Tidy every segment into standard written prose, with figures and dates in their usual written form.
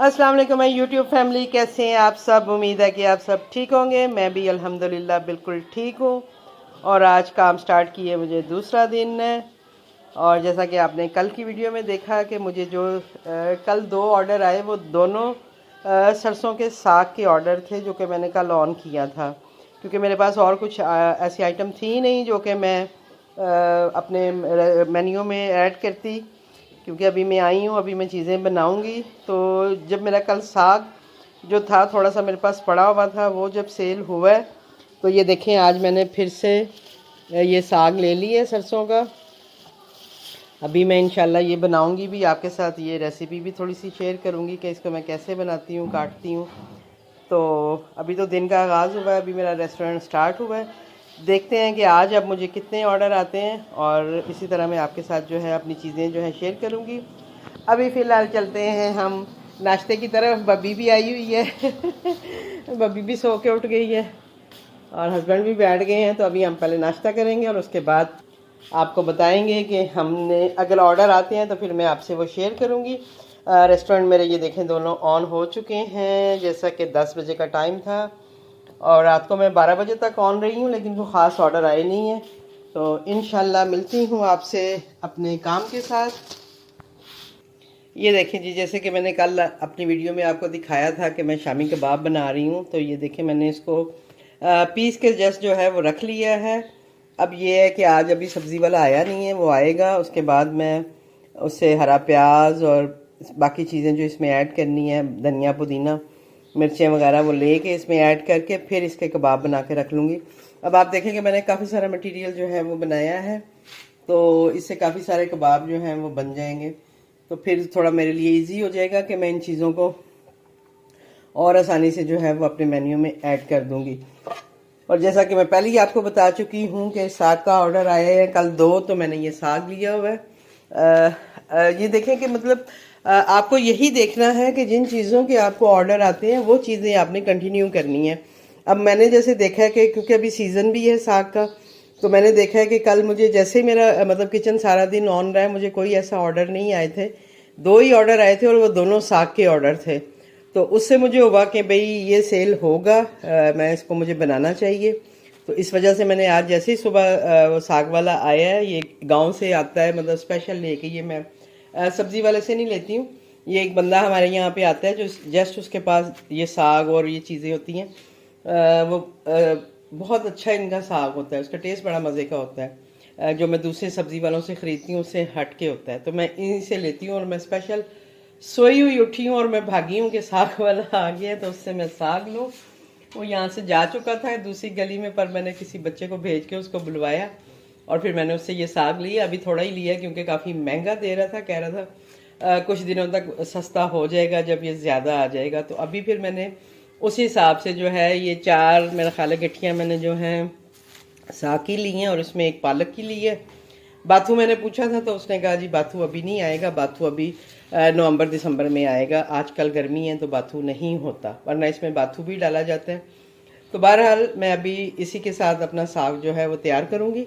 अस्सलाम वालेकुम my YouTube family, कैसे हैं आप सब। उम्मीद है कि आप सब ठीक होंगे। मैं भी अल्हम्दुलिल्लाह बिल्कुल ठीक हूँ। और आज काम स्टार्ट किए मुझे दूसरा दिन है। और जैसा कि आपने कल की वीडियो में देखा कि मुझे जो कल 2 ऑर्डर आए वो दोनों सरसों के साग के ऑर्डर थे जो कि मैंने कल ऑन किया था, क्योंकि मेरे पास और कुछ ऐसी आइटम थी नहीं जो कि मैं अपने मेन्यू में ऐड करती, क्योंकि अभी मैं आई हूँ, अभी मैं चीज़ें बनाऊँगी। तो जब मेरा कल साग जो था थोड़ा सा मेरे पास पड़ा हुआ था, वो जब सेल हुआ है तो ये देखें आज मैंने फिर से ये साग ले लिया सरसों का। अभी मैं इंशाल्लाह ये बनाऊँगी भी, आपके साथ ये रेसिपी भी थोड़ी सी शेयर करूँगी कि इसको मैं कैसे बनाती हूँ, काटती हूँ। तो अभी तो दिन का आगाज़ हुआ है, अभी मेरा रेस्टोरेंट स्टार्ट हुआ है। देखते हैं कि आज अब मुझे कितने ऑर्डर आते हैं, और इसी तरह मैं आपके साथ जो है अपनी चीज़ें जो है शेयर करूँगी। अभी फ़िलहाल चलते हैं हम नाश्ते की तरफ। बब्बी भी आई हुई है बब्बी भी सो के उठ गई है और हस्बैंड भी बैठ गए हैं। तो अभी हम पहले नाश्ता करेंगे और उसके बाद आपको बताएंगे कि हमने अगर ऑर्डर आते हैं तो फिर मैं आपसे वो शेयर करूँगी। रेस्टोरेंट मेरे ये देखें दोनों ऑन हो चुके हैं, जैसा कि 10 बजे का टाइम था और रात को मैं 12 बजे तक ऑन रही हूँ, लेकिन वो ख़ास ऑर्डर आए नहीं हैं। तो इंशाल्लाह मिलती हूँ आपसे अपने काम के साथ। ये देखें जी, जैसे कि मैंने कल अपनी वीडियो में आपको दिखाया था कि मैं शामी कबाब बना रही हूँ, तो ये देखें मैंने इसको पीस के जस्ट जो है वो रख लिया है। अब ये है कि आज अभी सब्ज़ी वाला आया नहीं है, वो आएगा उसके बाद मैं उससे हरा प्याज और बाकी चीज़ें जो इसमें ऐड करनी है, धनिया पुदीना मिर्चें वगैरह, वो लेके इसमें ऐड करके फिर इसके कबाब बना के रख लूँगी। अब आप देखें कि मैंने काफ़ी सारा मटेरियल जो है वो बनाया है, तो इससे काफ़ी सारे कबाब जो हैं वो बन जाएंगे। तो फिर थोड़ा मेरे लिए इजी हो जाएगा कि मैं इन चीज़ों को और आसानी से जो है वो अपने मेन्यू में ऐड कर दूंगी। और जैसा कि मैं पहले ही आपको बता चुकी हूँ कि साग का ऑर्डर आया है कल 2, तो मैंने ये साग लिया हुआ है। ये देखें कि मतलब आपको यही देखना है कि जिन चीज़ों के आपको ऑर्डर आते हैं वो चीज़ें आपने कंटिन्यू करनी है। अब मैंने जैसे देखा है कि क्योंकि अभी सीज़न भी है साग का, तो मैंने देखा है कि कल मुझे जैसे ही मेरा मतलब किचन सारा दिन ऑन रहा है, मुझे कोई ऐसा ऑर्डर नहीं आए थे। 2 ही ऑर्डर आए थे और वो दोनों साग के ऑर्डर थे। तो उससे मुझे हुआ कि भाई ये सेल होगा, मैं इसको मुझे बनाना चाहिए। तो इस वजह से मैंने आज जैसे ही सुबह वो साग वाला आया है, ये गांव से आता है, मतलब स्पेशल लेके, ये मैं सब्जी वाले से नहीं लेती हूँ। ये एक बंदा हमारे यहाँ पे आता है जो जस्ट उसके पास ये साग और ये चीज़ें होती हैं, वो बहुत अच्छा इनका साग होता है, उसका टेस्ट बड़ा मज़े का होता है। जो मैं दूसरे सब्ज़ी वालों से ख़रीदती हूँ उससे हट के होता है, तो मैं इन्हीं से लेती हूँ। और मैं स्पेशल सोई हुई उठी हूँ और मैं भागी हूँ कि साग वाला आ गया, तो उससे मैं साग लूँ। वो यहाँ से जा चुका था दूसरी गली में, पर मैंने किसी बच्चे को भेज के उसको बुलवाया और फिर मैंने उससे ये साग लिया। अभी थोड़ा ही लिया क्योंकि काफ़ी महंगा दे रहा था, कह रहा था कुछ दिनों तक सस्ता हो जाएगा जब ये ज़्यादा आ जाएगा। तो अभी फिर मैंने उसी हिसाब से जो है ये 4 मेरा ख्याल है गठियाँ मैंने जो हैं साग की ली हैं और उसमें एक पालक की ली है। बाथू मैंने पूछा था तो उसने कहा जी बाथू अभी नहीं आएगा, बाथू अभी नवंबर दिसंबर में आएगा, आजकल गर्मी है तो बाथू नहीं होता, वरना इसमें बाथू भी डाला जाता है। तो बहरहाल मैं अभी इसी के साथ अपना साग जो है वो तैयार करूँगी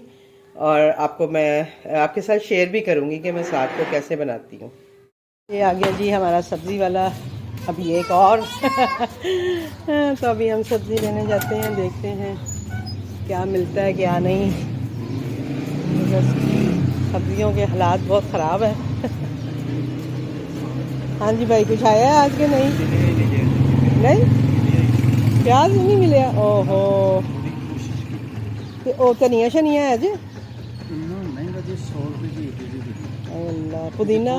और आपको मैं आपके साथ शेयर भी करूँगी कि मैं साग को कैसे बनाती हूँ। ये आ गया जी हमारा सब्ज़ी वाला, अभी एक और तो अभी हम सब्ज़ी लेने जाते हैं, देखते हैं क्या मिलता है क्या नहीं। बस सब्जियों के हालात बहुत ख़राब है हाँ जी भाई, कुछ आया है आज के? नहीं प्याज नहीं मिले? ओहो, ओ धनिया शनिया है जी? अल्लाह, पुदीना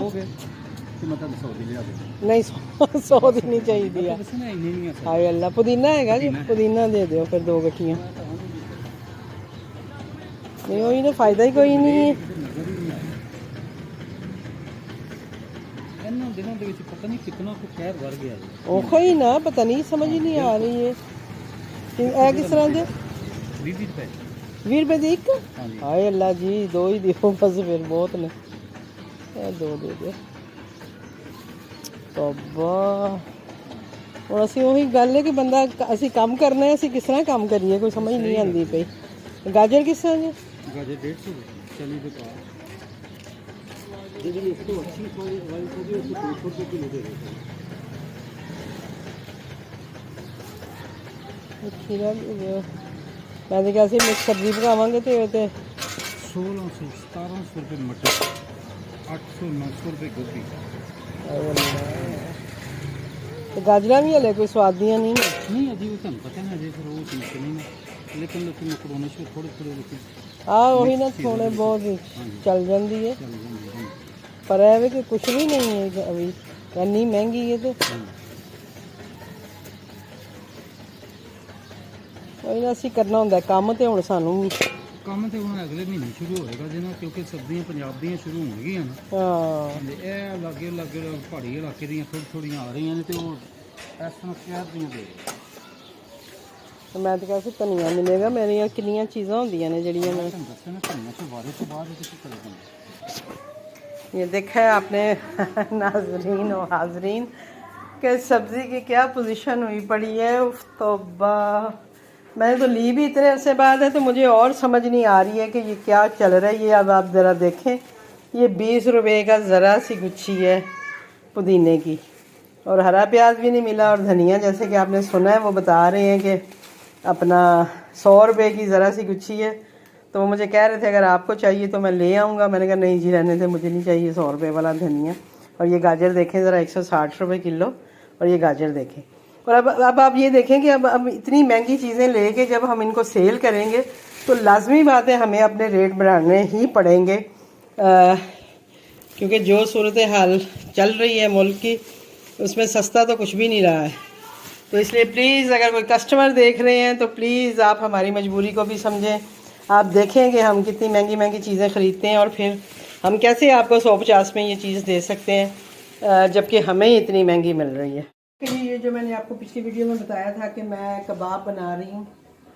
नहीं 100 दी नहीं चाहिए। हाय अल्लाह, पुदीना हैगा जी? पुदीना दे दो फिर 2 गठियाँ। नहीं वही तो फ़ायदा ही कोई नहीं है। ओखो ही ना, पता नहीं समझ ही नहीं आ रही है किस तरह दे। 20 रुपए दी एक? हाय अल्लाह जी, 2 ही दियो बस, फिर बहुत ने, 2 दे दो। तौबा, और असी वही गल है कि बंदा असी काम करना है, असी किस तरह काम करिए, कोई समझ नहीं आती पई। गाजर किस तरह जी? गाजर 150 खीरा मैं तो क्या मिक्स सब्जी पकावांगे तो 1600-1700 रुपये मटर, 800-900 रुपये गोभी। तो गाजरा भी हले कोई स्वाद दियां नहीं है। नहीं अजी वो तुम पता ना, फिर वो चीज़ नहीं है, लेकिन लोग मकरोने से थोड़े थोड़े हाँ वही ना थोड़े बहुत चल जाती है, पर है कि कुछ भी नहीं है अभी, इतनी महंगी है तो वही ना असी करना होंगे काम तो हुण सानू ਕੰਮ ਤੇ ਹੁਣ ਅਗਲੇ ਮਹੀਨੇ ਸ਼ੁਰੂ ਹੋਏਗਾ ਜਿਹਨਾਂ, ਕਿਉਂਕਿ ਸਬਜ਼ੀਆਂ ਪੰਜਾਬ ਦੀਆਂ ਸ਼ੁਰੂ ਹੋਣਗੀਆਂ ਨਾ। ਹਾਂ ਇਹ ਲਾਗੇ ਲਾਗੇ ਪਹਾੜੀ ਇਲਾਕੇ ਦੀਆਂ ਥੋੜ੍ਹੀਆਂ ਆ ਰਹੀਆਂ ਨੇ ਤੇ ਉਹ ਇਸ ਤਰ੍ਹਾਂ ਸ਼ਹਿਰ ਦੀਆਂ ਦੇ तो मैं तो कहती धनिया मिलेगा, मेरिया कितनी चीज़ां होंदियां ने जड़ियां मैं ਦੱਸਿਆ ਨਾ ਧਨੀਆ ਤੋਂ ਬਾਰੇ ਤੋਂ ਬਾਅਦ ਇਹ ਕੀ ਕਰੇਗਾ। ये देखा है आपने नाजरीन और हाजरीन कि सब्ज़ी की क्या पोजीशन हुई पड़ी है। उफ तौबा, मैंने तो ली भी इतने अरसे बाद है तो मुझे और समझ नहीं आ रही है कि ये क्या चल रहा है। ये अब आप ज़रा देखें, ये 20 रुपए का ज़रा सी गुच्छी है पुदीने की, और हरा प्याज भी नहीं मिला, और धनिया जैसे कि आपने सुना है वो बता रहे हैं कि अपना 100 रुपये की ज़रा सी गुच्छी है। तो वो मुझे कह रहे थे अगर आपको चाहिए तो मैं ले आऊँगा। मैंने कहा नहीं जी रहने थे, मुझे नहीं चाहिए 100 रुपये वाला धनिया। और ये गाजर देखें ज़रा 160 रुपये किलो, और ये गाजर देखें। और अब आप ये देखें कि अब इतनी महंगी चीज़ें लेके जब हम इनको सेल करेंगे तो लाजमी बात है हमें अपने रेट बढ़ाने ही पड़ेंगे, क्योंकि जो सूरत हाल चल रही है मुल्क की उसमें सस्ता तो कुछ भी नहीं रहा है। तो इसलिए प्लीज़ अगर कोई कस्टमर देख रहे हैं तो प्लीज़ आप हमारी मजबूरी को भी समझें। आप देखें कि हम कितनी महंगी महंगी चीज़ें ख़रीदते हैं और फिर हम कैसे आपको 150 में ये चीज़ दे सकते हैं जबकि हमें ही इतनी महंगी मिल रही है। ये जो मैंने आपको पिछली वीडियो में बताया था कि मैं कबाब बना रही हूँ,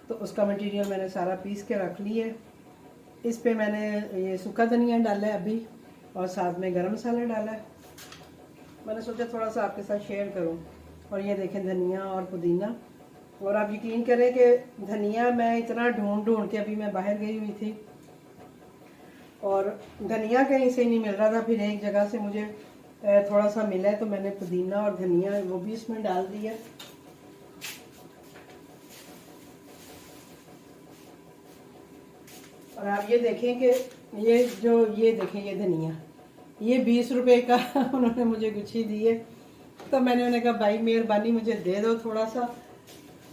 तो उसका मटेरियल मैंने सारा पीस के रख लिया है। इस पे मैंने ये सूखा धनिया डाला है अभी, और साथ में गरम मसाला डाला है। मैंने सोचा थोड़ा सा आपके साथ शेयर करूँ। और ये देखें धनिया और पुदीना। और आप यकीन करें कि धनिया मैं इतना ढूंढ के अभी मैं बाहर गई हुई थी और धनिया कहीं से नहीं मिल रहा था, फिर एक जगह से मुझे थोड़ा सा मिला है तो मैंने पुदीना और धनिया वो भी इसमें डाल दिया। और आप ये देखें कि ये देखें ये धनिया, ये 20 रुपए का उन्होंने मुझे गुच्छी दी है। तो मैंने उन्हें कहा भाई मेहरबानी मुझे दे दो थोड़ा सा,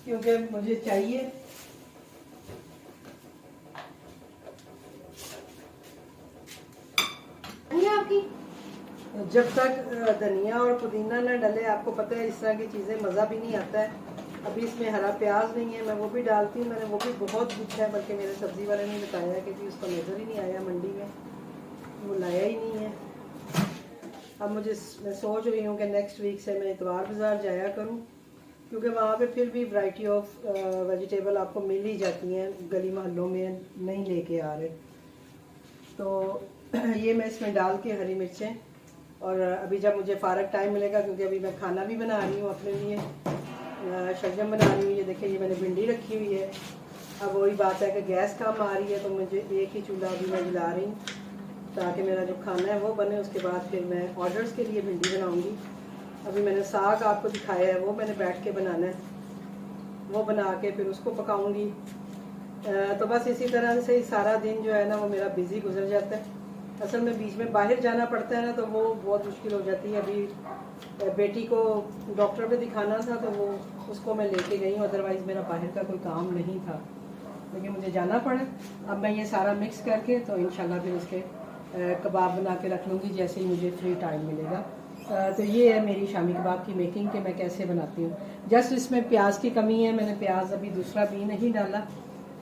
क्योंकि मुझे चाहिए। आपकी जब तक धनिया और पुदीना ना डले, आपको पता है इस तरह की चीज़ें मज़ा भी नहीं आता है। अभी इसमें हरा प्याज नहीं है, मैं वो भी डालती हूँ। मैंने वो भी बहुत पूछा है, बल्कि मेरे सब्ज़ी वाले ने बताया कि जी उसको नज़र ही नहीं आया मंडी में, वो लाया ही नहीं है। अब मैं सोच रही हूँ कि नेक्स्ट वीक से मैं इतवार बाज़ार जाया करूँ, क्योंकि वहाँ पे फिर भी वैरायटी ऑफ वेजिटेबल आपको मिल ही जाती हैं, गली मोहल्लों में नहीं लेके आ रहे। तो ये मैं इसमें डाल के हरी मिर्चें, और अभी जब मुझे फ़ारग टाइम मिलेगा, क्योंकि अभी मैं खाना भी बना रही हूँ अपने लिए, शलजम बना रही हूँ। ये देखिए ये मैंने भिंडी रखी हुई है। अब वही बात है कि गैस कम आ रही है तो मुझे एक ही चूल्हा अभी मैं जला रही हूँ ताकि मेरा जो खाना है वो बने। उसके बाद फिर मैं ऑर्डर्स के लिए भिंडी बनाऊँगी। अभी मैंने साग आपको दिखाया है, वो मैंने बैठ के बनाना है, वो बना के फिर उसको पकाऊँगी। तो बस इसी तरह से ही सारा दिन जो है ना वो मेरा बिज़ी गुजर जाता है। असल में बीच में बाहर जाना पड़ता है ना, तो वो बहुत मुश्किल हो जाती है। अभी बेटी को डॉक्टर पे दिखाना था तो वो उसको मैं लेके गई हूँ, अदरवाइज़ मेरा बाहर का कोई काम नहीं था, लेकिन मुझे जाना पड़ा। अब मैं ये सारा मिक्स करके तो इंशाल्लाह फिर उसके कबाब बना के रख लूँगी जैसे ही मुझे फ्री टाइम मिलेगा। तो ये है मेरी शामी कबाब की मेकिंग कि मैं कैसे बनाती हूँ। जस्ट इसमें प्याज की कमी है, मैंने प्याज अभी दूसरा भी नहीं डाला।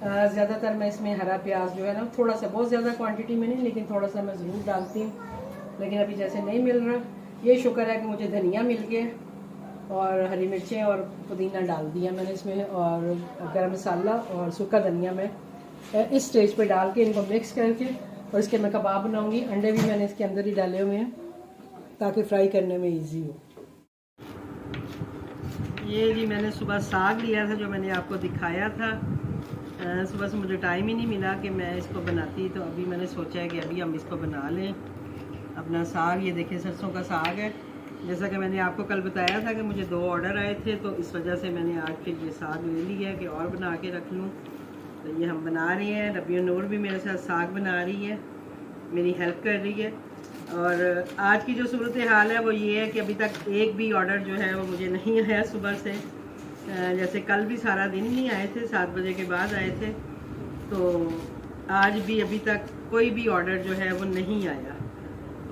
ज़्यादातर मैं इसमें हरा प्याज जो है ना थोड़ा सा, बहुत ज़्यादा क्वांटिटी में नहीं, लेकिन थोड़ा सा मैं ज़रूर डालती हूँ। लेकिन अभी जैसे नहीं मिल रहा, ये शुक्र है कि मुझे धनिया मिल गया और हरी मिर्चें और पुदीना डाल दिया मैंने इसमें, और गरम मसाला और सूखा धनिया मैं इस स्टेज पे डाल के इनको मिक्स करके और इसके मैं कबाब बनाऊँगी। अंडे भी मैंने इसके अंदर ही डाले हुए हैं ताकि फ्राई करने में ईजी हो। ये जी मैंने सुबह साग लिया था जो मैंने आपको दिखाया था। सुबह से मुझे टाइम ही नहीं मिला कि मैं इसको बनाती, तो अभी मैंने सोचा है कि अभी हम इसको बना लें अपना साग। ये देखें सरसों का साग है, जैसा कि मैंने आपको कल बताया था कि मुझे 2 ऑर्डर आए थे, तो इस वजह से मैंने आज फिर ये साग ले लिया है कि और बना के रख लूँ। तो ये हम बना रहे हैं। रबी नूर भी मेरे साथ साग बना रही है, मेरी हेल्प कर रही है। और आज की जो सूरत हाल है वो ये है कि अभी तक एक भी ऑर्डर जो है वो मुझे नहीं आया सुबह से। जैसे कल भी सारा दिन नहीं आए थे, 7 बजे के बाद आए थे, तो आज भी अभी तक कोई भी ऑर्डर जो है वो नहीं आया।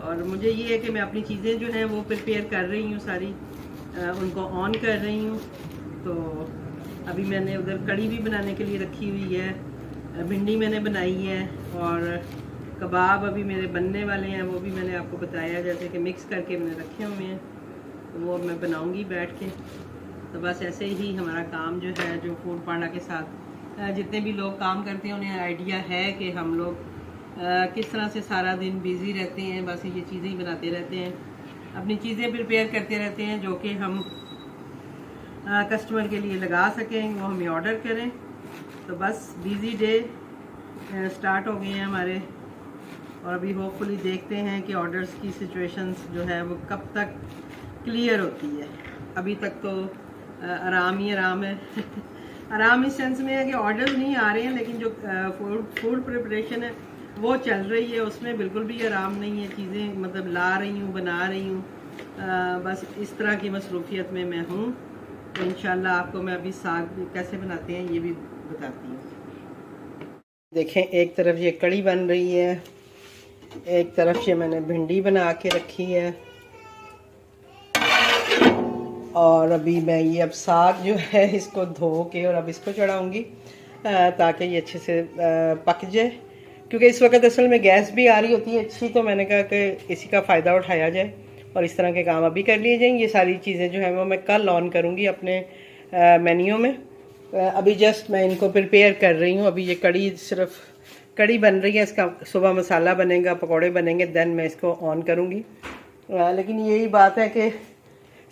और मुझे ये है कि मैं अपनी चीज़ें जो हैं वो प्रिपेयर कर रही हूँ सारी, उनको ऑन कर रही हूँ। तो अभी मैंने उधर कड़ी भी बनाने के लिए रखी हुई है, भिंडी मैंने बनाई है, और कबाब अभी मेरे बनने वाले हैं, वो भी मैंने आपको बताया जैसे कि मिक्स करके मैंने रखे हुए हैं, तो वो मैं बनाऊँगी बैठ के। तो बस ऐसे ही हमारा काम जो है, जो फूड पांडा के साथ जितने भी लोग काम करते हैं उन्हें आइडिया है कि हम लोग किस तरह से सारा दिन बिज़ी रहते हैं। बस ये चीज़ें ही बनाते रहते हैं, अपनी चीज़ें प्रिपेयर करते रहते हैं जो कि हम कस्टमर के लिए लगा सकें, वो हमें ऑर्डर करें। तो बस बिज़ी डे स्टार्ट हो गए हैं हमारे, और अभी होपफुली देखते हैं कि ऑर्डर्स की सिचुएशंस जो है वो कब तक क्लियर होती है। अभी तक तो आराम ही आराम है आराम इस सेंस में है कि ऑर्डर्स नहीं आ रहे हैं, लेकिन जो फूड प्रिपरेशन है वो चल रही है, उसमें बिल्कुल भी आराम नहीं है। चीज़ें मतलब ला रही हूँ, बना रही हूँ, बस इस तरह की मसरूफियत में मैं हूँ। तो इंशाल्लाह आपको मैं अभी साग कैसे बनाते हैं ये भी बताती हूँ। देखें, एक तरफ ये कड़ी बन रही है, एक तरफ ये मैंने भिंडी बना के रखी है, और अभी मैं ये अब साग जो है इसको धो के और अब इसको चढ़ाऊँगी ताकि ये अच्छे से पक जाए, क्योंकि इस वक्त असल में गैस भी आ रही होती है अच्छी। तो मैंने कहा कि इसी का फ़ायदा उठाया जाए और इस तरह के काम अभी कर लिए जाएंगे। ये सारी चीज़ें जो है वो मैं कल ऑन करूँगी अपने मेन्यू में। अभी जस्ट मैं इनको प्रिपेयर कर रही हूँ। अभी ये कड़ी, सिर्फ कड़ी बन रही है, इसका सुबह मसाला बनेगा, पकौड़े बनेंगे, देन मैं इसको ऑन करूँगी। लेकिन यही बात है कि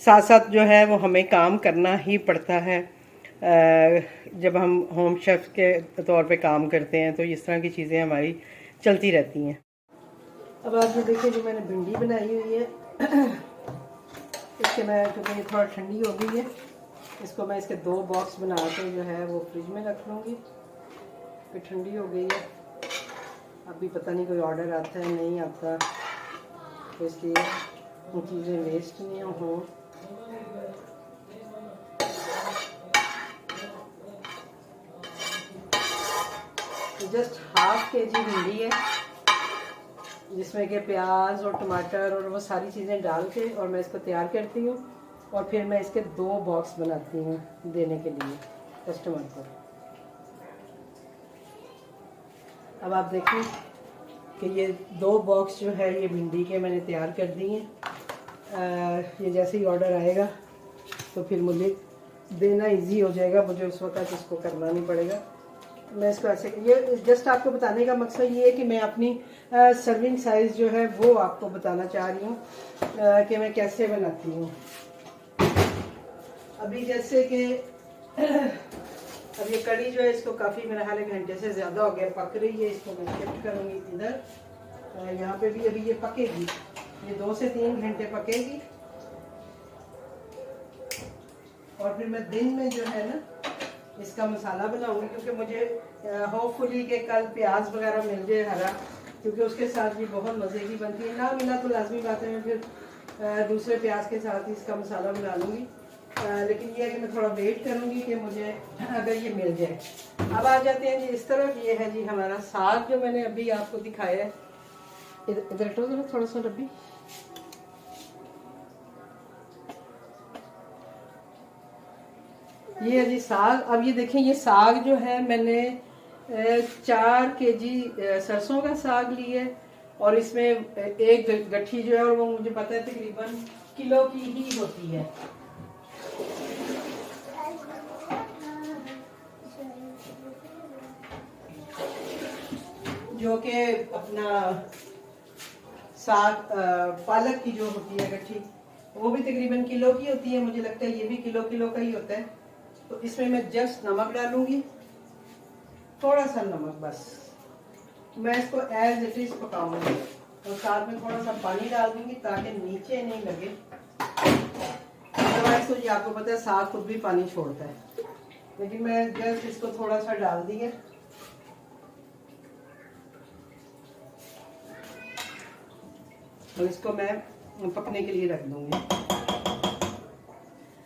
साथ साथ जो है वो हमें काम करना ही पड़ता है। जब हम होम शेफ के तौर पे काम करते हैं तो इस तरह की चीज़ें हमारी चलती रहती हैं। अब आप ये देखिए, जो मैंने भिंडी बनाई हुई है इसके मैं, क्योंकि ये थोड़ा ठंडी हो गई है, इसको मैं इसके 2 बॉक्स बना के जो है वो फ्रिज में रख लूँगी, फिर ठंडी हो गई है। अभी पता नहीं कोई ऑर्डर आता है नहीं आता, तो इसलिए वो चीज़ें वेस्ट नहीं हो। जस्ट ½ kg भिंडी है, जिसमें कि प्याज और टमाटर और वो सारी चीज़ें डाल के और मैं इसको तैयार करती हूँ, और फिर मैं इसके 2 बॉक्स बनाती हूँ देने के लिए कस्टमर को। अब आप देखें कि ये 2 बॉक्स जो है ये भिंडी के मैंने तैयार कर दिए हैं। ये जैसे ही ऑर्डर आएगा तो फिर मुझे देना इजी हो जाएगा, मुझे उस वक्त इसको करना नहीं पड़ेगा। मैं इसको ऐसे, ये जस्ट आपको बताने का मकसद ये है कि मैं अपनी सर्विंग साइज़ जो है वो आपको बताना चाह रही हूँ कि मैं कैसे बनाती हूँ। अभी जैसे कि अब ये कड़ी जो है इसको काफ़ी मेरा हाल 1 घंटे से ज़्यादा हो गया पक रही है। इसको मैं शिफ्ट करूँगी इधर, यहाँ पे भी अभी ये पकेगी, ये 2 से 3 घंटे पकेगी, और फिर मैं दिन में जो है ना इसका मसाला बनाऊंगी, क्योंकि मुझे होपफुली के कल प्याज वगैरह मिल जाए हरा, क्योंकि उसके साथ भी बहुत मज़े की बनती है। ना मिला तो लाजमी बात है मैं फिर दूसरे प्याज के साथ ही इसका मसाला बना लूँगी। लेकिन ये है कि मैं थोड़ा वेट करूँगी कि मुझे अगर ये मिल जाए। अब आ जाते हैं जी इस तरफ, ये है जी हमारा साग जो मैंने अभी आपको दिखाया है। इधर हटो थोड़ा सा रबी, ये है जी साग। अब ये देखें, ये साग जो है मैंने 4 kg सरसों का साग ली है, और इसमें एक गट्ठी जो है, और वो मुझे पता है तकरीबन किलो की ही होती है। जो कि अपना साग पालक की जो होती है गट्ठी, वो भी तकरीबन किलो की होती है। मुझे लगता है ये भी किलो का ही होता है। तो इसमें मैं जस्ट नमक डालूंगी, थोड़ा सा नमक बस। मैं इसको एज इट इज पकाऊंगी, और साथ में थोड़ा सा पानी डाल दूंगी ताकि नीचे नहीं लगे। तो ये आपको पता है साग खुद भी पानी छोड़ता है, लेकिन मैं जस्ट इसको थोड़ा सा डाल दिया। और इसको मैं पकने के लिए रख दूंगी।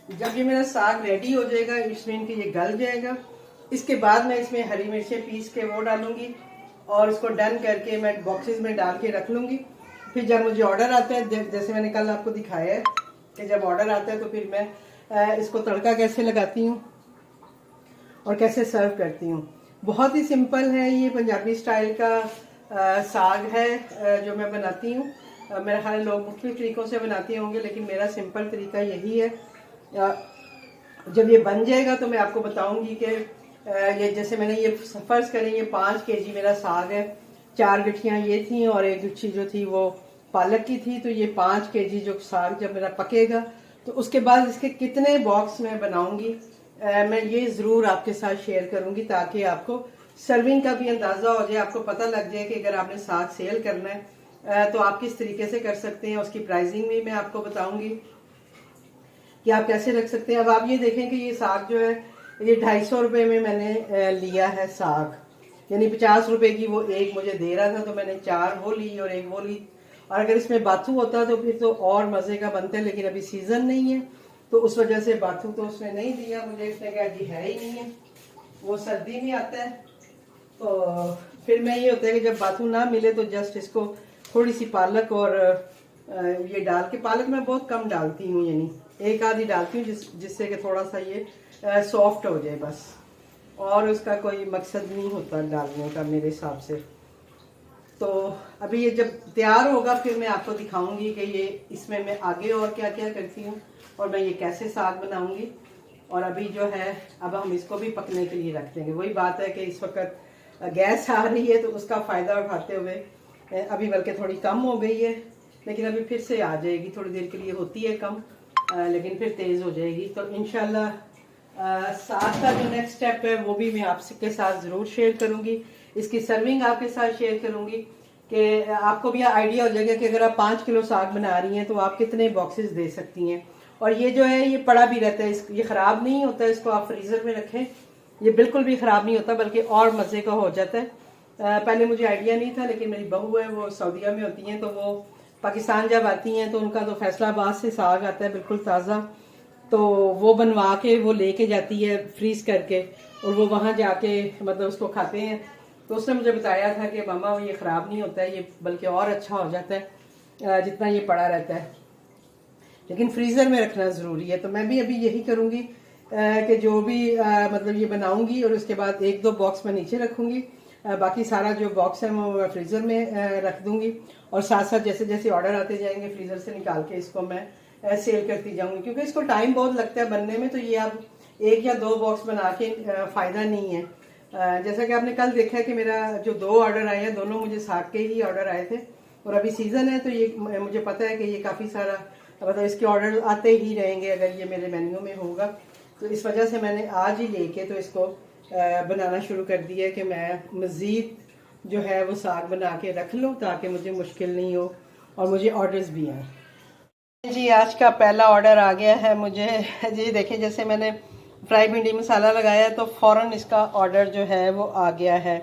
जब ये मेरा साग रेडी हो जाएगा, इट्स मीन कि ये गल जाएगा, इसके बाद मैं इसमें हरी मिर्चें पीस के वो डालूंगी और इसको डन करके मैं बॉक्सेस में डाल के रख लूँगी। फिर जब मुझे ऑर्डर आता है, जैसे मैंने कल आपको दिखाया है कि जब ऑर्डर आता है तो फिर मैं इसको तड़का कैसे लगाती हूँ और कैसे सर्व करती हूँ। बहुत ही सिंपल है, ये पंजाबी स्टाइल का साग है जो मैं बनाती हूँ। मेरे ख्याल लोग मुख्तलिफ तरीक़ों से बनाते होंगे, लेकिन मेरा सिंपल तरीका यही है। जब ये बन जाएगा तो मैं आपको बताऊंगी कि ये जैसे मैंने ये फर्ज करें ये 5 केजी मेरा साग है, 4 गठियाँ ये थी और एक गुच्छी जो थी वो पालक की थी। तो ये 5 केजी जो साग जब मेरा पकेगा तो उसके बाद इसके कितने बॉक्स मैं बनाऊंगी मैं ये ज़रूर आपके साथ शेयर करूंगी, ताकि आपको सर्विंग का भी अंदाज़ा हो जाए, आपको पता लग जाए कि अगर आपने साग सेल करना है तो आप किस तरीके से कर सकते हैं। उसकी प्राइसिंग भी मैं आपको बताऊंगी कि आप कैसे रख सकते हैं। अब आप ये देखें कि ये साग जो है ये 250 रुपये में मैंने लिया है साग, यानी 50 रुपये की वो एक मुझे दे रहा था, तो मैंने 4 वो ली और एक वो ली। और अगर इसमें बाथू होता तो फिर तो और मज़े का बनता है, लेकिन अभी सीज़न नहीं है तो उस वजह से बाथू तो उसने नहीं दिया मुझे, इसने कहा जी है ही नहीं है, वो सर्दी में आता है। तो फिर मैं ये होता है कि जब बाथू ना मिले तो जस्ट इसको थोड़ी सी पालक और ये डाल के, पालक मैं बहुत कम डालती हूँ, यानी एक आधी डालती हूँ जिससे कि थोड़ा सा ये सॉफ्ट हो जाए बस, और उसका कोई मकसद नहीं होता डालने का मेरे हिसाब से। तो अभी ये जब तैयार होगा फिर मैं आपको दिखाऊंगी कि ये इसमें मैं आगे और क्या क्या करती हूँ और मैं ये कैसे साग बनाऊंगी। और अभी जो है अब हम इसको भी पकने के लिए रख देंगे। वही बात है कि इस वक्त गैस आ रही है तो उसका फ़ायदा उठाते हुए, अभी बल्कि थोड़ी कम हो गई है लेकिन अभी फिर से आ जाएगी, थोड़ी देर के लिए होती है कम लेकिन फिर तेज़ हो जाएगी। तो इंशाल्लाह साग का जो नेक्स्ट स्टेप है वो भी मैं आपके साथ ज़रूर शेयर करूँगी, इसकी सर्विंग आपके साथ शेयर करूँगी कि आपको भी आइडिया हो जाएगा कि अगर आप 5 किलो साग बना रही हैं तो आप कितने बॉक्सेस दे सकती हैं। और ये जो है ये पड़ा भी रहता है, ये ख़राब नहीं होता, इसको आप फ्रीज़र में रखें, ये बिल्कुल भी ख़राब नहीं होता बल्कि और मज़े का हो जाता है। पहले मुझे आइडिया नहीं था, लेकिन मेरी बहू है वो सऊदीया में होती हैं, तो वो पाकिस्तान जब आती हैं तो उनका तो फैसलाबाद से साग आता है बिल्कुल ताज़ा, तो वो बनवा के वो लेके जाती है फ्रीज़ करके और वो वहाँ जाके मतलब उसको खाते हैं। तो उसने मुझे बताया था कि मामा ये ख़राब नहीं होता है, ये बल्कि और अच्छा हो जाता है जितना ये पड़ा रहता है, लेकिन फ्रीज़र में रखना ज़रूरी है। तो मैं भी अभी यही करूँगी कि जो भी मतलब ये बनाऊँगी और उसके बाद 1-2 बॉक्स मैं नीचे रखूँगी, बाकी सारा जो बॉक्स है वो मैं फ्रीज़र में रख दूँगी और साथ साथ जैसे जैसे ऑर्डर आते जाएंगे फ्रीज़र से निकाल के इसको मैं सेल करती जाऊँगी, क्योंकि इसको टाइम बहुत लगता है बनने में। तो ये आप 1 या 2 बॉक्स बना के फ़ायदा नहीं है। जैसा कि आपने कल देखा है कि मेरा जो 2 ऑर्डर आए हैं दोनों मुझे साग के ही ऑर्डर आए थे, और अभी सीज़न है तो ये मुझे पता है कि ये काफ़ी सारा मतलब इसके ऑर्डर आते ही रहेंगे अगर ये मेरे मेन्यू में होगा। तो इस वजह से मैंने आज ही लेके तो इसको बनाना शुरू कर दिया कि मैं मज़ीद जो है वो साग बना के रख लूँ ताकि मुझे मुश्किल नहीं हो और मुझे ऑर्डर्स भी आए। जी आज का पहला ऑर्डर आ गया है मुझे। जी देखिए, जैसे मैंने फ्राई भिंडी मसाला लगाया तो फ़ौरन इसका ऑर्डर जो है वो आ गया है।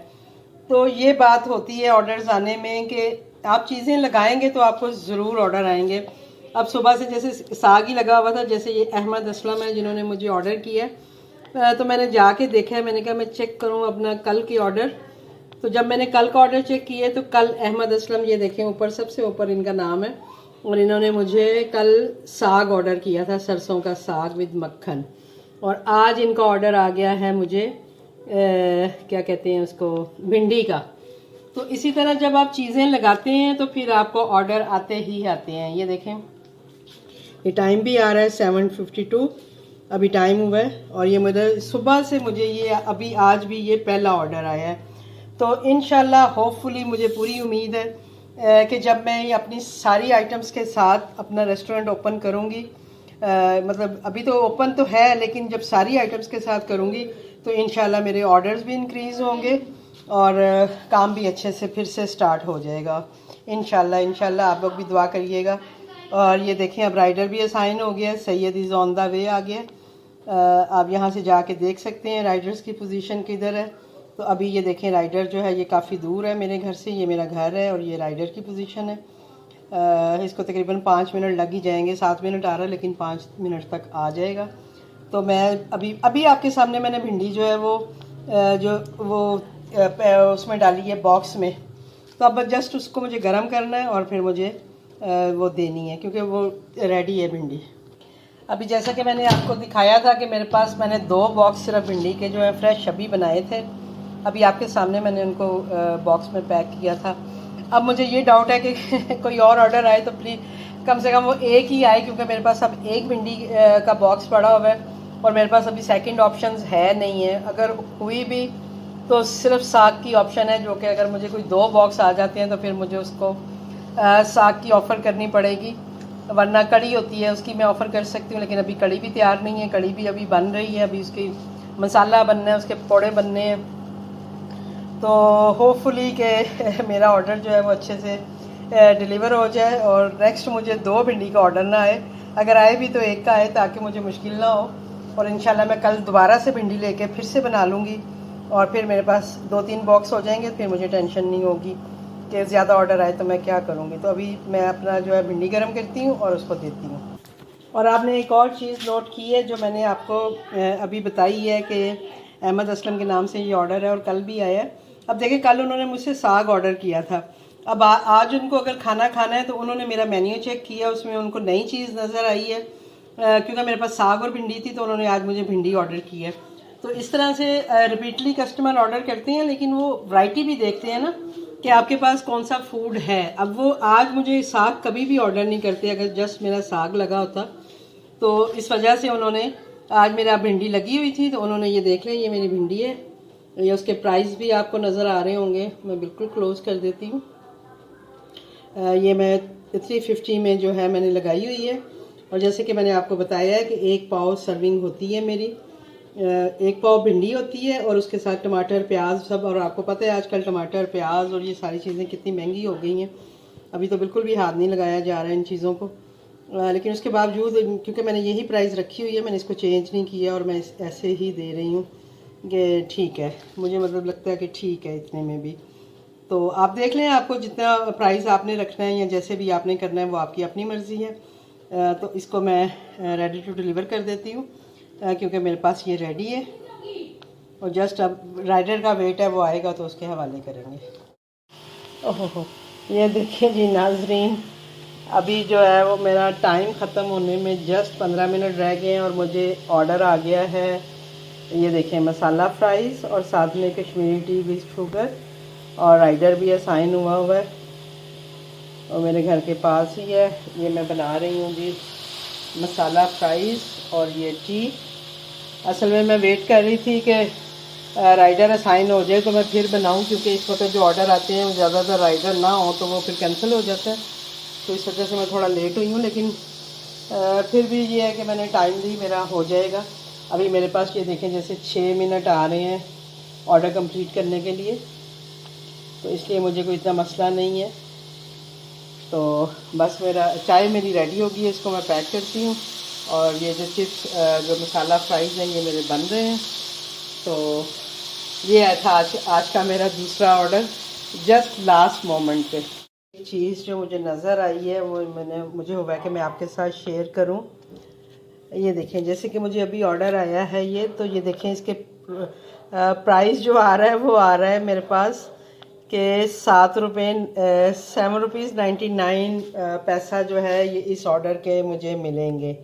तो ये बात होती है ऑर्डर्स आने में कि आप चीज़ें लगाएंगे तो आपको ज़रूर ऑर्डर आएंगे। अब सुबह से जैसे साग ही लगा हुआ था, जैसे ये अहमद असलम है जिन्होंने मुझे ऑर्डर किया है, तो मैंने जाके देखा है, मैंने कहा मैं चेक करूँ अपना कल की ऑर्डर। तो जब मैंने कल का ऑर्डर चेक किया तो कल अहमद असलम, ये देखें ऊपर सबसे ऊपर इनका नाम है, और इन्होंने मुझे कल साग ऑर्डर किया था, सरसों का साग विद मक्खन, और आज इनका ऑर्डर आ गया है मुझे क्या कहते हैं उसको, भिंडी का। तो इसी तरह जब आप चीज़ें लगाते हैं तो फिर आपको ऑर्डर आते ही आते हैं। ये देखें, ये टाइम भी आ रहा है 7:52 अभी टाइम हुआ है, और ये मुझे सुबह से मुझे ये अभी आज भी ये पहला ऑर्डर आया है। तो इंशाल्लाह होपफुली मुझे पूरी उम्मीद है कि जब मैं ये अपनी सारी आइटम्स के साथ अपना रेस्टोरेंट ओपन करूँगी, मतलब अभी तो ओपन तो है लेकिन जब सारी आइटम्स के साथ करूँगी तो इंशाल्लाह मेरे ऑर्डर्स भी इंक्रीज़ होंगे और काम भी अच्छे से फिर से स्टार्ट हो जाएगा इंशाल्लाह। इंशाल्लाह आप लोग भी दुआ करिएगा और ये देखें अब राइडर भी असाइन हो गया, Syed is on the way आ गया। आप यहाँ से जाके देख सकते हैं राइडर्स की पोजीशन किधर है। तो अभी ये देखें राइडर जो है ये काफ़ी दूर है मेरे घर से, ये मेरा घर है और ये राइडर की पोजीशन है। इसको तकरीबन 5 मिनट लग ही जाएंगे, 7 मिनट आ रहा है लेकिन 5 मिनट तक आ जाएगा। तो मैं अभी आपके सामने मैंने भिंडी जो है वो उसमें डाली है बॉक्स में। तो अब जस्ट उसको मुझे गर्म करना है और फिर मुझे वो देनी है क्योंकि वो रेडी है भिंडी। अभी जैसा कि मैंने आपको दिखाया था कि मेरे पास मैंने 2 बॉक्स सिर्फ भिंडी के जो है फ्रेश अभी बनाए थे। अभी आपके सामने मैंने उनको बॉक्स में पैक किया था। अब मुझे ये डाउट है कि कोई और ऑर्डर आए तो प्लीज़ कम से कम वो एक ही आए, क्योंकि मेरे पास अब एक भिंडी का बॉक्स पड़ा हुआ है और मेरे पास अभी सेकंड ऑप्शंस है नहीं है। अगर हुई भी तो सिर्फ साग की ऑप्शन है, जो कि अगर मुझे कोई 2 बॉक्स आ जाते हैं तो फिर मुझे उसको साग की ऑफ़र करनी पड़ेगी, वरना कड़ी होती है उसकी मैं ऑफ़र कर सकती हूँ। लेकिन अभी कड़ी भी तैयार नहीं है, कड़ी भी अभी बन रही है, अभी उसकी मसाला बनना है, उसके पकौड़े बनने हैं। तो होपफुली कि मेरा ऑर्डर जो है वो अच्छे से डिलीवर हो जाए और नेक्स्ट मुझे 2 भिंडी का ऑर्डर ना आए, अगर आए भी तो एक का आए ताकि मुझे मुश्किल ना हो। और इंशाल्लाह मैं कल दोबारा से भिंडी लेके फिर से बना लूँगी और फिर मेरे पास 2-3 बॉक्स हो जाएंगे, फिर मुझे टेंशन नहीं होगी कि ज़्यादा ऑर्डर आए तो मैं क्या करूँगी। तो अभी मैं अपना जो है भिंडी गर्म करती हूँ और उसको देती हूँ। और आपने एक और चीज़ नोट की है जो मैंने आपको अभी बताई है कि अहमद असलम के नाम से ये ऑर्डर है और कल भी आया है। अब देखिए कल उन्होंने मुझसे साग ऑर्डर किया था, अब आज उनको अगर खाना खाना है तो उन्होंने मेरा मेन्यू चेक किया, उसमें उनको नई चीज़ नज़र आई है। क्योंकि मेरे पास साग और भिंडी थी तो उन्होंने आज मुझे भिंडी ऑर्डर की है। तो इस तरह से रिपीटली कस्टमर ऑर्डर करते हैं, लेकिन वो वैरायटी भी देखते हैं ना कि आपके पास कौन सा फूड है। अब वो आज मुझे साग कभी भी ऑर्डर नहीं करते अगर जस्ट मेरा साग लगा होता। तो इस वजह से उन्होंने आज मेरा भिंडी लगी हुई थी तो उन्होंने ये देख लें, ये मेरी भिंडी है, ये उसके प्राइस भी आपको नज़र आ रहे होंगे। मैं बिल्कुल क्लोज़ कर देती हूँ। ये मैं 350 में जो है मैंने लगाई हुई है। और जैसे कि मैंने आपको बताया है कि 1 पाव सर्विंग होती है मेरी, 1 पाव भिंडी होती है और उसके साथ टमाटर प्याज सब। और आपको पता है आजकल टमाटर प्याज और ये सारी चीज़ें कितनी महंगी हो गई हैं, अभी तो बिल्कुल भी हाथ नहीं लगाया जा रहा है इन चीज़ों को। लेकिन उसके बावजूद क्योंकि मैंने यही प्राइस रखी हुई है, मैंने इसको चेंज नहीं किया और मैं ऐसे ही दे रही हूँ कि ठीक है, मुझे मतलब लगता है कि ठीक है इतने में भी। तो आप देख लें, आपको जितना प्राइस आपने रखना है या जैसे भी आपने करना है वो आपकी अपनी मर्ज़ी है। तो इसको मैं रेडी टू डिलीवर कर देती हूँ क्योंकि मेरे पास ये रेडी है और जस्ट अब राइडर का वेट है, वो आएगा तो उसके हवाले करेंगे। ओहो, ये देखिए जी नाजरीन, अभी जो है वो मेरा टाइम ख़त्म होने में जस्ट 15 मिनट रह गए हैं और मुझे ऑर्डर आ गया है। ये देखें मसाला फ्राइज़ और साथ में कश्मीरी टी विद शुगर और राइडर भी असाइन हुआ है और मेरे घर के पास ही है। ये मैं बना रही हूँ जी मसाला फ्राइज़ और ये टी। असल में मैं वेट कर रही थी कि राइडर असाइन हो जाए तो मैं फिर बनाऊँ, क्योंकि इस वक्त जो ऑर्डर आते हैं ज़्यादातर राइडर ना हो तो वो फिर कैंसिल हो जाता है। तो इस वजह से मैं थोड़ा लेट हुई हूँ, लेकिन फिर भी ये है कि मैंने टाइम दी, मेरा हो जाएगा। अभी मेरे पास ये देखें जैसे 6 मिनट आ रहे हैं ऑर्डर कंप्लीट करने के लिए, तो इसलिए मुझे कोई इतना मसला नहीं है। तो बस मेरा चाय मेरी रेडी होगी, इसको मैं पैक करती हूँ। और ये जो चिप्स जो मसाला फ्राइज़ हैं ये मेरे बन रहे हैं। तो ये था आज का मेरा दूसरा ऑर्डर जस्ट लास्ट मोमेंट पे। चीज़ जो मुझे नज़र आई है वो मुझे हुआ है कि मैं आपके साथ शेयर करूं। ये देखें जैसे कि मुझे अभी ऑर्डर आया है ये, तो ये देखें इसके प्राइस जो आ रहा है वो आ रहा है मेरे पास कि 7 रुपये 7 रुपीज़ 99 पैसा जो है ये इस ऑर्डर के मुझे मिलेंगे।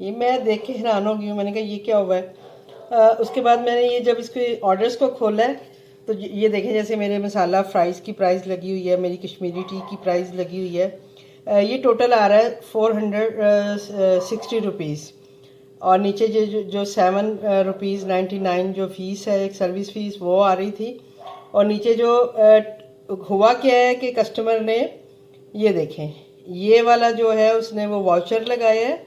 ये मैं देख के हैरान हो गई हूँ, मैंने कहा ये क्या हुआ है। उसके बाद मैंने ये जब इसके ऑर्डर्स को खोला है तो ये देखें जैसे मेरे मसाला फ्राइज़ की प्राइस लगी हुई है, मेरी कश्मीरी टी की प्राइस लगी हुई है। ये टोटल आ रहा है 460 रुपीज़। और नीचे जो 7 रुपीज़ 99 जो फ़ीस है एक सर्विस फ़ीस वो आ रही थी। और नीचे जो हुआ क्या है कि कस्टमर ने ये देखें ये वाला जो है उसने वो वाउचर लगाया है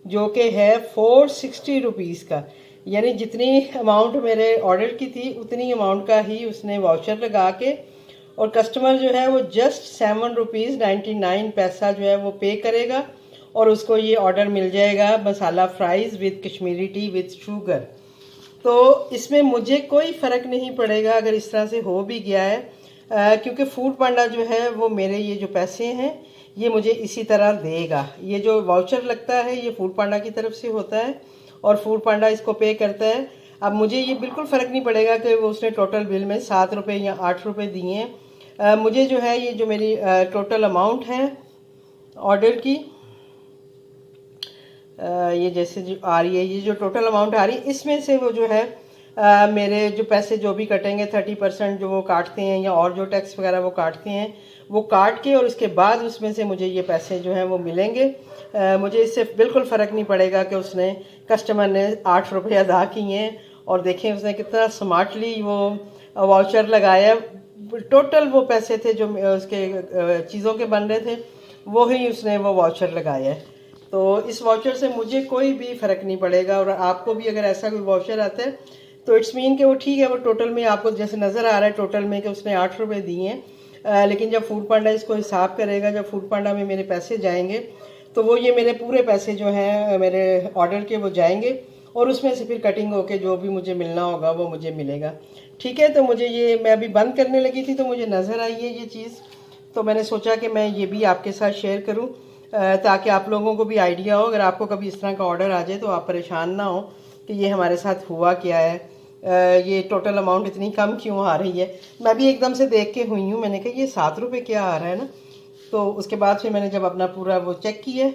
जो कि है 460 रुपीज़ का, यानी जितनी अमाउंट मेरे ऑर्डर की थी उतनी अमाउंट का ही उसने वाउचर लगा के, और कस्टमर जो है वो जस्ट 7 रुपीज़ 99 पैसा जो है वो पे करेगा और उसको ये ऑर्डर मिल जाएगा masala fries with Kashmiri tea with sugar. तो इसमें मुझे कोई फ़र्क नहीं पड़ेगा अगर इस तरह से हो भी गया है, क्योंकि फूड पांडा जो है वो मेरे ये जो पैसे हैं ये मुझे इसी तरह देगा। ये जो वाउचर लगता है ये फूड पांडा की तरफ से होता है और फूड पांडा इसको पे करता है। अब मुझे ये बिल्कुल फ़र्क नहीं पड़ेगा कि वो उसने टोटल बिल में 7 रुपये या 8 रुपये दिए हैं। मुझे जो है ये जो मेरी टोटल अमाउंट है ऑर्डर की, ये जैसे जो आ रही है, ये जो टोटल अमाउंट आ रही है इसमें से वो जो है मेरे जो पैसे जो भी कटेंगे 30% जो वो काटते हैं या और जो टैक्स वगैरह वो काटते हैं वो काट के, और उसके बाद उसमें से मुझे ये पैसे जो हैं वो मिलेंगे। मुझे इससे बिल्कुल फ़र्क नहीं पड़ेगा कि उसने कस्टमर ने 8 रुपये अदा किए हैं और देखें उसने कितना स्मार्टली वो वाउचर लगाया। टोटल वो पैसे थे जो उसके चीज़ों के बन रहे थे वो ही उसने वो वाउचर लगाया है। तो इस वाउचर से मुझे कोई भी फ़र्क नहीं पड़ेगा। और आपको भी अगर ऐसा कोई वाउचर आता है तो इट्स मीन कि वो ठीक है, वो टोटल में आपको जैसे नज़र आ रहा है टोटल में कि उसने 8 रुपये दिए हैं, लेकिन जब फूड पांडा इसको हिसाब करेगा, जब फूड पांडा में मेरे पैसे जाएंगे तो वो ये मेरे पूरे पैसे जो हैं मेरे ऑर्डर के वो जाएंगे और उसमें से फिर कटिंग होके जो भी मुझे मिलना होगा वो मुझे मिलेगा। ठीक है, तो मुझे ये मैं अभी बंद करने लगी थी तो मुझे नज़र आई है ये चीज़, तो मैंने सोचा कि मैं ये भी आपके साथ शेयर करूं ताकि आप लोगों को भी आइडिया हो। अगर आपको कभी इस तरह का ऑर्डर आ जाए तो आप परेशान ना हो कि ये हमारे साथ हुआ क्या है, ये टोटल अमाउंट इतनी कम क्यों आ रही है। मैं भी एकदम से देख के हुई हूँ, मैंने कहा ये 7 रुपये क्या आ रहा है ना। तो उसके बाद फिर मैंने जब अपना पूरा वो चेक किया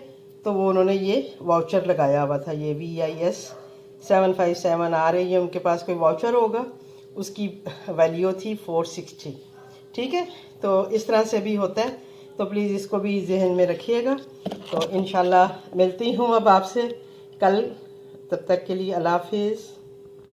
तो वो उन्होंने ये वाउचर लगाया हुआ था, ये VIS 757 आ रही है, उनके पास कोई वाउचर होगा, उसकी वैल्यू थी 460। ठीक है, तो इस तरह से भी होता है, तो प्लीज़ इसको भी जहन में रखिएगा। तो इंशाल्लाह मिलती हूँ अब आपसे कल, तब तक के लिए अल्लाह हाफिज़।